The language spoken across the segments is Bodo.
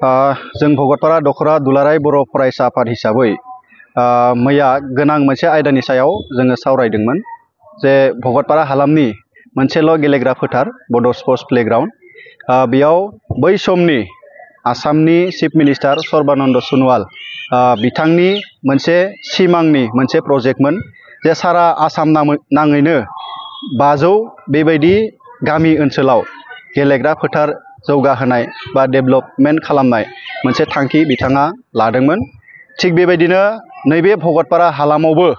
जों भगतपारा दखरा दुलाराय बर' फरायसा आफाद हिसाबै मैया गोनां मोनसे आयदानि सायाव जोङो सावरायदोंमोन जे भगतपारा हालामनि मोनसेल' गेलेग्रा फोथार बड' स्पर्ट्स प्लेग्राउन्ड बेयाव बै समनि आसामनि चिफ मिनिस्टार सर्बानन्द सनोवाल बिथांनि मोनसे सिमांनि मोनसे प्रजेक्टमोन जे सारा आसाम नाङैनो 500 बेबायदि गामि ओनसोलाव गेलेग्रा फोथार जौगाहोनाय बा डेभेलपमेन्ट खालामनाय मोनसे थांखि बिथाङा लादोंमोन। थिग बेबायदिनो नैबे भगतपारा हालामावबो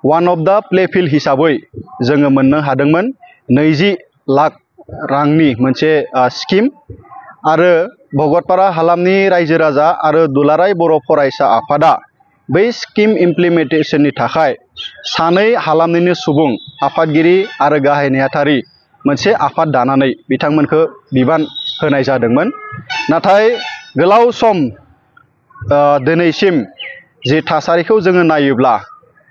वान अफ द प्ले फिल्ड हिसाबै जोङो मोननो हादोंमोन 20 लाख रांनि मोनसे स्किम आरो भगतपारा हालामनि रायजो राजा आरो दुलाराय बर' फरायसा आफादा बै स्किम इमप्लिमेन्टेसननि थाखाय सानै हालामनिनो सुबुं आफादगिरि आरो गाहाय नेहाथारि मोनसे आफाद दानानै बिथांमोनखौ बिबान होनाय जादोंमोन। नाथाय गोलाव सम दिनैसिम जे थासारिखौ जोङो नायोब्ला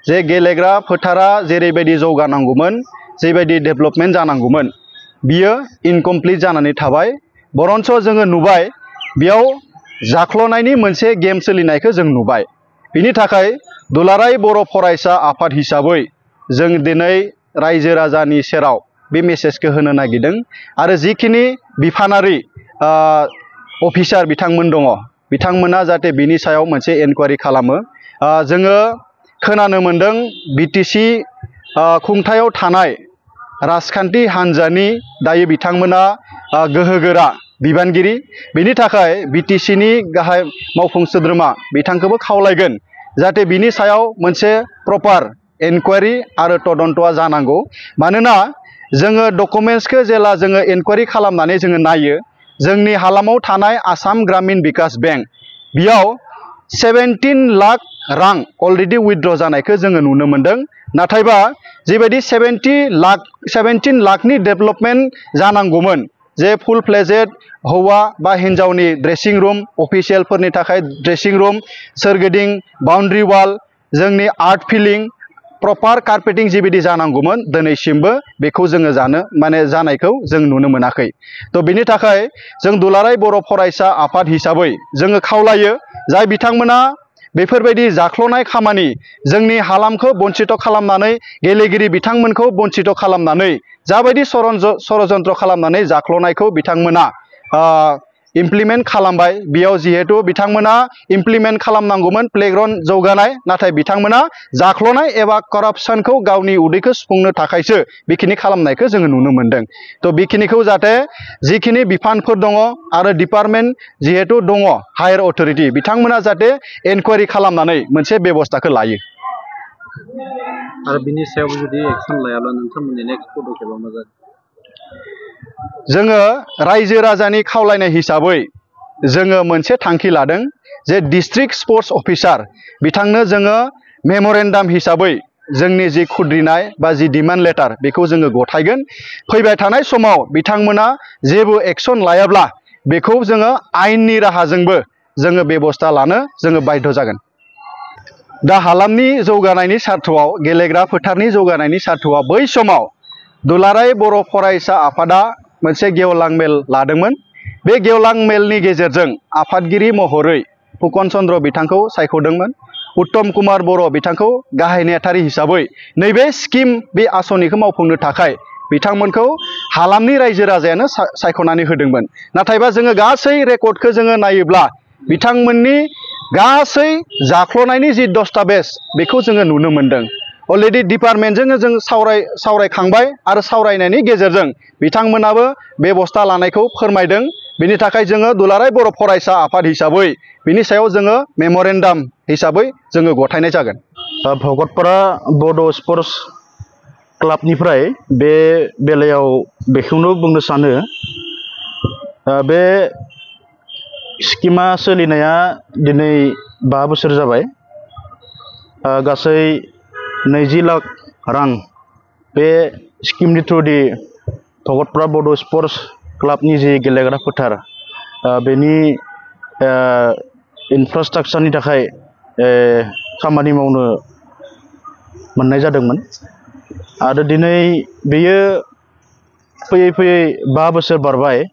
जे गेलेग्रा फोथारा जेरैबायदि जौगानांगौमोन जेबायदि डेभेलपमेन्ट जानांगौमोन बियो इनकमप्लिट जानानै थाबाय। बरन्स जोङो नुबाय बेयाव जाख्ल'नायनि मोनसे गेम सोलिनायखौ जों नुबाय। बिनि थाखाय दुलाराय बर' फरायसा आफाद हिसाबै जों दिनै रायजो राजानि सेराव बे मेसेजखौ होनो नागिरदों आरो जिखिनि बिफानारि अफिसार बिथांमोन दङ बिथांमोना जाहाथे बिनि सायाव मोनसे इनकुवारि खालामो। जोङो खोनानो मोनदों बिटिसि खुंथायाव थानाय राजखान्थि हान्जानि दायो बिथांमोना गोहोगोरा बिबानगिरि। बिनि थाखाय बिटिसिनि गाहाय मावफुं सोद्रोमा बिथांखौबो खावलायगोन जाहाथे बिनि सायाव मोनसे प्रपार इनकुवारि आरो तदन्तआ जानांगौ। मानोना जोङो डकुमेन्ट्सखौ जेला जोङो इनकुवारि खालामनानै जोङो नायो जोंनि हालामाव थानाय आसाम ग्रामीण बिकास बेंक बेयाव 17 लाख रां अलरेडि उइथड्र जानायखौ जोङो नुनो मोनदों। नाथायबा जिबायदि 17 लाखनि डेभेलपमेन्ट जानांगौमोन जे फुल फ्लेजेड हौवा बा हिन्जावनि ड्रेसिं रुम अफिसियेलफोरनि थाखाय ड्रेसिं रुम सोरगिदिं बाउन्ड्रि वाल जोंनि आर्ट फिलिं प्रपार कार्पेटिं जिबायदि जानांगौमोन दिनैसिमबो बेखौ जोङो जानायखौ जों नुनो मोनाखै। तो बिनि थाखाय जों दुलाराय बर' फरायसा आफाद हिसाबै जोङो खावलायो जाय बिथांमोना बेफोरबायदि जाख्ल'नाय खामानि जोंनि हालामखौ बन्सित खालामनानै गेलेगिरि बिथांमोनखौ बन्सित खालामनानै जाबायदि षड़यन्त्र खालामनानै जाख्ल'नायखौ बिथांमोना इमप्लिमेन्ट खालामबाय। बेयाव जिहेतु बिथांमोना इमप्लिमेन्ट खालामनांगौमोन प्लेग्राउन्ड जौगानाय नाथाय बिथांमोना जाख्ल'नाय एबा करापसनखौ गावनि उदैखौ सुफुंनो थाखायसो बेखिनि खालामनायखौ जोङो नुनो मोनदों। तो बेखिनिखौ जाहाथे जिखिनि बिफानफोर दङ आरो डिपार्टमेन्ट जिहेतु दङ हायार अथरिटि बिथांमोना जाहाथे इनकुवारि खालामनानै मोनसे बेबस्थाखौ लायो। आरो बिनि सायाव जुदि एक्सन लायाब्ला नोंथांमोननि नेक्स्ट पदक्षेपआ मा जागोन? जोङो रायजो राजानि खावलायनाय हिसाबै जोङो मोनसे थांखि लादों जे डिस्ट्रिक्ट स्पर्ट्स अफिसार बिथांनो जोङो मेम'रेन्डाम हिसाबै जोंनि जि खुद्रिनाय बा जि डिमान्ड लेटार बेखौ जोङो गथायगोन। फैबाय थानाय समाव बिथांमोना जेबो एक्सन लायाब्ला बेखौ जोङो आयेननि राहाजोंबो जोङो बेबस्था लानो जोङो बाध्य जागोन। दा हालामनि जौगानायनि सार्थआव गेलेग्रा फोथारनि जौगानायनि सार्थआव बै समाव दुलाराय बर' फरायसा आफादा मोनसे गेवलां मेल लादोंमोन। बे गेवलां मेलनि गेजेरजों आफादगिरि महरै फुकन चन्द्र बिथांखौ सायख'दोंमोन। उत्तम कुमार बर' बिथांखौ गाहाय नेहाथारि हिसाबै नैबे स्किम बे आसनिखौ मावफुंनो थाखाय बिथांमोनखौ हालामनि रायजो राजायानो सायख'नानै होदोंमोन। नाथायबा जोङो गासै रेकर्डखौ जोङो नायोब्ला बिथांमोननि गासै जाख्ल'नायनि जि दस्तावेज बेखौ जोङो नुनो मोनदों। अलरेडि डिपार्टमेन्टजों जों सावरायखांबाय आरो सावरायनायनि गेजेरजों बिथांमोनाबो बेबस्था लानायखौ फोरमायदों। बिनि थाखाय जोङो दुलाराय बर' फरायसा आफाद हिसाबै बिनि सायाव जोङो मेम'रेन्डाम हिसाबै जोङो गथायनाय जागोन। भगतपारा बड' स्पर्ट्स क्लाबनिफ्राय बे बेलायाव बेखौनो बुंनो सानो बे स्किमा सोलिनाया दिनै 5 बोसोर जाबाय। गासै 20 लाख रां बे स्किमनि थ्रुयै भगतपारा बड' स्पर्ट्स क्लाबनि जि गेलेग्रा फोथार बेनि इनफ्रास्ट्राक्चारनि थाखाय खामानि मावनो मोननाय जादोंमोन। आरो दिनै बेयो फैयै फैयै 5 बोसोर बारबाय।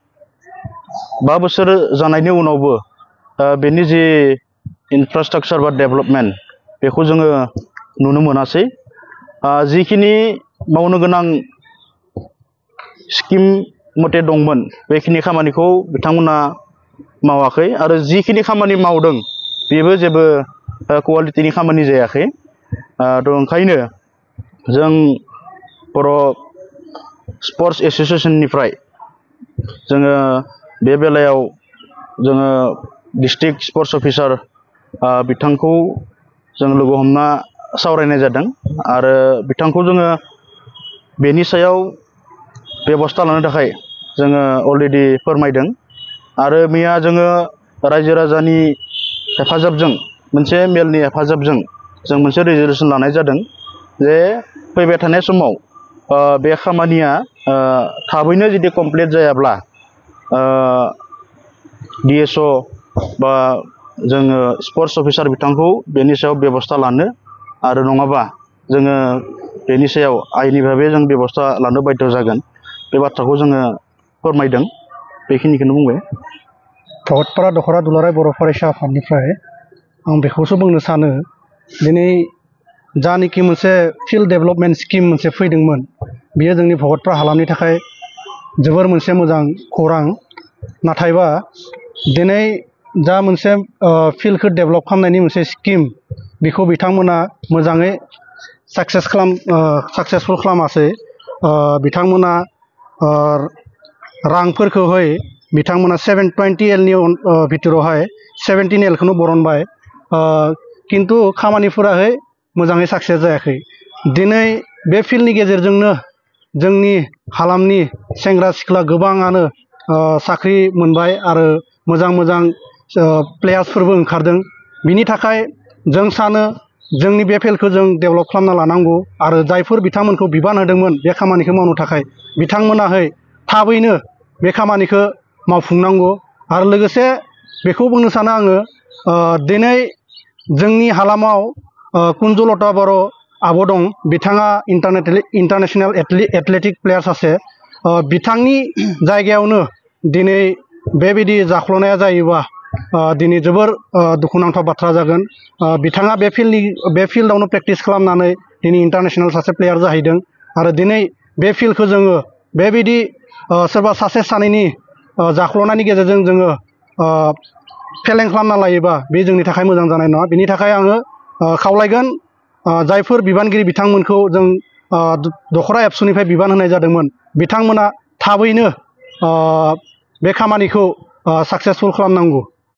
5 बोसोर जानायनि उनावबो बेनि जि इनफ्रास्ट्राक्चार बा डेभेलपमेन्ट बेखौ जोङो नुनो मोनासै। जिखिनि मावनो गोनां स्किम मथे दंमोन बेखिनि खामानिखौ बिथांमोना मावाखै आरो जिखिनि खामानि मावदों बेबो जेबो क्वालिटिनि खामानि जायाखै। थ' ओंखायनो जों बर' स्पर्ट्स एस'सिएशननिफ्राय जोङो बे बेलायाव जोङो डिस्ट्रिक्ट स्पर्ट्स अफिसार बिथांखौ जों लोगो हमना सावरायनाय जादों आरो बिथांखौ जोङो बेनि सायाव बेबस्था लानो थाखाय जोङो अलरेडि फोरमायदों आरो मैया जोङो रायजो राजानि हेफाजाबजों मोनसे मेलनि हेफाजाबजों जों मोनसे रेजलिउसन लानाय जादों जे फैबाय थानाय समाव बे खामानिया थाबैनो जुदि कमप्लिट जायाब्ला DSO बा जोङो स्पर्ट्स अफिसार बिथांखौ बेनि सायाव बेबस्था लानो आरो नङाबा जोङो बेनि सायाव आयेननि भाबै जों बेबस्था लानो बाध्य जागोन बे बाथ्राखौ जोङो फोरमायदों। बेखिनिखौनो बुंबाय। भगतपारा दख'रा दुलाराय बर' फरायसा आफादनिफ्राय आं बेखौसो बुंनो सानो दिनै जानाखि मोनसे फिल्ड डेभेलपमेन्ट स्किम मोनसे फैदोंमोन बियो जोंनि भगतपारा हालामनि थाखाय जोबोर मोनसे मोजां खौरां। नाथायबा दिनै जा मोनसे फिल्डखौ डेभेलप खालामनायनि मोनसे स्किम बेखौ बिथांमोना मोजाङै साक्सेसफुल खालामासै। बिथांमोना रांफोरखौहाय बिथांमोना 720 एलनि भितरावहाय 17 एलखौनो बरनबाय खिन्थु खामानिफोराहाय मोजाङै साक्सेस जायाखै। दिनै बे फिल्डनि गेजेरजोंनो जोंनि हालामनि सेंग्रा सिख्ला गोबाङानो साख्रि मोनबाय आरो मोजां मोजां प्लेयार्सफोरबो ओंखारदों। बिनि थाखाय जों सानो जोंनि बे फिल्डखौ जों डेभेलप खालामना लानांगौ आरो जायफोर बिथांमोनखौ बिबान होदोंमोन बे खामानिखौ मावनो थाखाय बिथांमोनाहाय थाबैनो बे खामानिखौ मावफुंनांगौ। आरो लोगोसे बेखौ बुंनो सानो आङो दिनै जोंनि हालामाव कुन्जलता बर' आब' दं। बिथाङा इन्टारनेसनेल एथलेटिक प्लेयार सासे। बिथांनि जायगायावनो दिनै बेबायदि जाख्ल'नाया जायोबा दिनै जोबोर दुखुनांथाव बाथ्रा जागोन। बिथाङा बे फिल्डआवनो प्रेक्टिस खालामनानै दिनै इन्टारनेसनेल सासे प्लेयार जाहैदों आरो दिनै बे फिल्डखौ जोङो बेबायदि सोरबा सासे सानैनि जाख्ल'नायनि गेजेरजों जोङो फेलें खालामना लायोबा बे जोंनि थाखाय मोजां जानाय नङा। बिनि थाखाय आङो खावलायगोन जायफोर बिबानगिरि बिथांमोनखौ जों दख'रा एबसुनिफ्राय बिबान होनाय जादोंमोन बिथांमोना थाबैनो बे खामानिखौ साक्सेसफुल खालामनांगौ।